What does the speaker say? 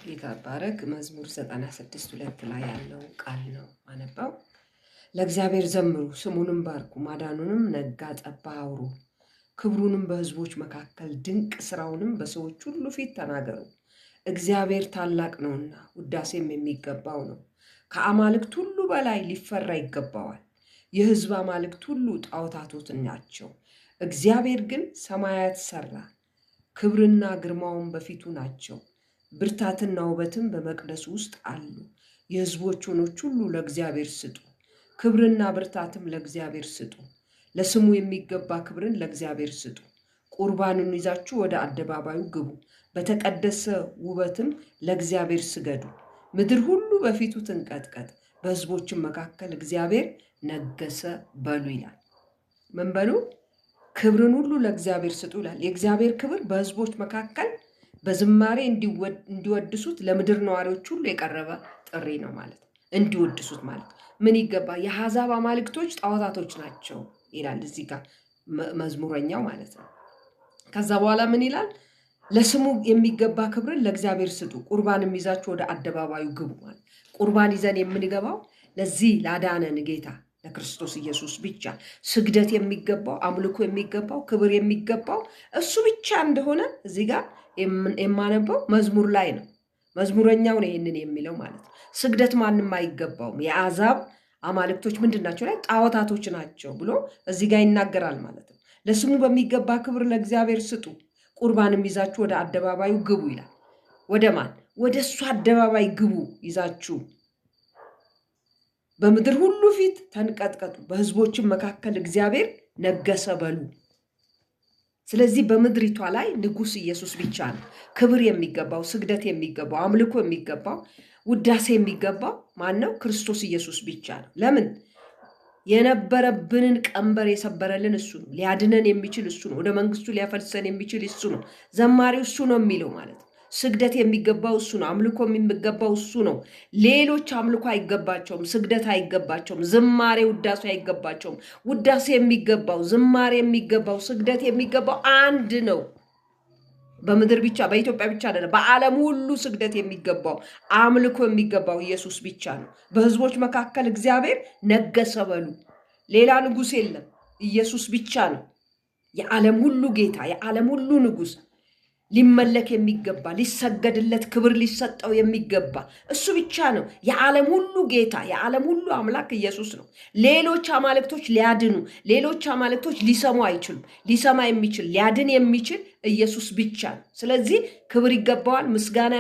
ይታባረክ መዝሙር 96:2 ላይ ያለው ቃል ነው አነባው። ለእግዚአብሔር ዘምሩ ስሙንም ባርኩ ማዳኑንም ነጋ ጠባ አውሩ ክብሩንም በሕዝቦች መካከል ድንቅ ስራውንም በሰዎች ሁሉ ፊት ተናገሩ። እግዚአብሔር ታላቅ ነውና ውዳሴም የሚገባው ነው። ከአማልክት ሁሉ በላይ ሊፈራ ይገባዋል። የሕዝብ አማልክት ሁሉ ጣዖታቶች ናቸው። እግዚአብሔር ግን ሰማያት ሰራ፣ ክብርና ግርማውን በፊቱ ናቸው። ብርታትና ውበትም በመቅደስ ውስጥ አሉ። የሕዝቦች ወኖች ሁሉ ለእግዚአብሔር ስጡ፣ ክብርና ብርታትም ለእግዚአብሔር ስጡ። ለስሙ የሚገባ ክብርን ለእግዚአብሔር ስጡ። ቁርባንን ይዛችሁ ወደ አደባባዩ ግቡ፣ በተቀደሰ ውበትም ለእግዚአብሔር ስገዱ። ምድር ሁሉ በፊቱ ትንቀጥቀጥ፣ በሕዝቦችም መካከል እግዚአብሔር ነገሰ በሉ ይላል። ምን በሉ? ክብርን ሁሉ ለእግዚአብሔር ስጡ ይላል። የእግዚአብሔር ክብር በሕዝቦች መካከል በዝማሬ እንዲወድሱት ለምድር ነዋሪዎች ሁሉ የቀረበ ጥሪ ነው ማለት ነው። እንዲወድሱት ማለት ምን ይገባ? የአሕዛብ አማልክቶች ጣዖታቶች ናቸው ይላል እዚህ ጋር መዝሙረኛው ማለት ነው። ከዛ በኋላ ምን ይላል? ለስሙ የሚገባ ክብርን ለእግዚአብሔር ስጡ፣ ቁርባንም ይዛችሁ ወደ አደባባዩ ግቡ ማለት ቁርባን ይዘን የምንገባው ለዚህ ላዳነን ጌታ ለክርስቶስ ኢየሱስ ብቻ ስግደት የሚገባው አምልኮ የሚገባው ክብር የሚገባው እሱ ብቻ እንደሆነ እዚህ ጋር የማነበው መዝሙር ላይ ነው። መዝሙረኛው ነው ይህንን የሚለው ማለት ነው። ስግደት ማንም አይገባውም። የአሕዛብ አማልክቶች ምንድን ናቸው? ላይ ጣዖታቶች ናቸው ብሎ እዚህ ጋር ይናገራል ማለት ነው። ለስሙ በሚገባ ክብር ለእግዚአብሔር ስጡ፣ ቁርባንም ይዛችሁ ወደ አደባባዩ ግቡ ይላል። ወደ ማን? ወደ እሱ አደባባይ ግቡ ይዛችሁ በምድር ሁሉ ፊት ተንቀጥቀጡ፣ በሕዝቦችም መካከል እግዚአብሔር ነገሰ በሉ። ስለዚህ በምድሪቷ ላይ ንጉሥ ኢየሱስ ብቻ ነው። ክብር የሚገባው፣ ስግደት የሚገባው፣ አምልኮ የሚገባው፣ ውዳሴ የሚገባው ማን ነው? ክርስቶስ ኢየሱስ ብቻ ነው። ለምን? የነበረብንን ቀንበር የሰበረልን እሱ ነው። ሊያድነን የሚችል እሱ ነው። ወደ መንግስቱ ሊያፈልሰን የሚችል እሱ ነው። ዘማሪው እሱ ነው የሚለው ማለት ነው። ስግደት የሚገባው እሱ ነው። አምልኮ የሚገባው እሱ ነው። ሌሎች አምልኮ አይገባቸውም። ስግደት አይገባቸውም። ዝማሬ፣ ውዳሴ አይገባቸውም። ውዳሴ የሚገባው፣ ዝማሬ የሚገባው፣ ስግደት የሚገባው አንድ ነው። በምድር ብቻ በኢትዮጵያ ብቻ አይደለም፣ በዓለም ሁሉ ስግደት የሚገባው አምልኮ የሚገባው ኢየሱስ ብቻ ነው። በሕዝቦች መካከል እግዚአብሔር ነገሰ በሉ። ሌላ ንጉሥ የለም፣ ኢየሱስ ብቻ ነው። የዓለም ሁሉ ጌታ፣ የዓለም ሁሉ ንጉሥ፣ ሊመለክ የሚገባ ሊሰገድለት ክብር ሊሰጠው የሚገባ እሱ ብቻ ነው። የዓለም ሁሉ ጌታ የዓለም ሁሉ አምላክ ኢየሱስ ነው። ሌሎች አማልክቶች ሊያድኑ፣ ሌሎች አማልክቶች ሊሰሙ አይችሉም። ሊሰማ የሚችል ሊያድን የሚችል ኢየሱስ ብቻ ነው። ስለዚህ ክብር ይገባዋል፣ ምስጋና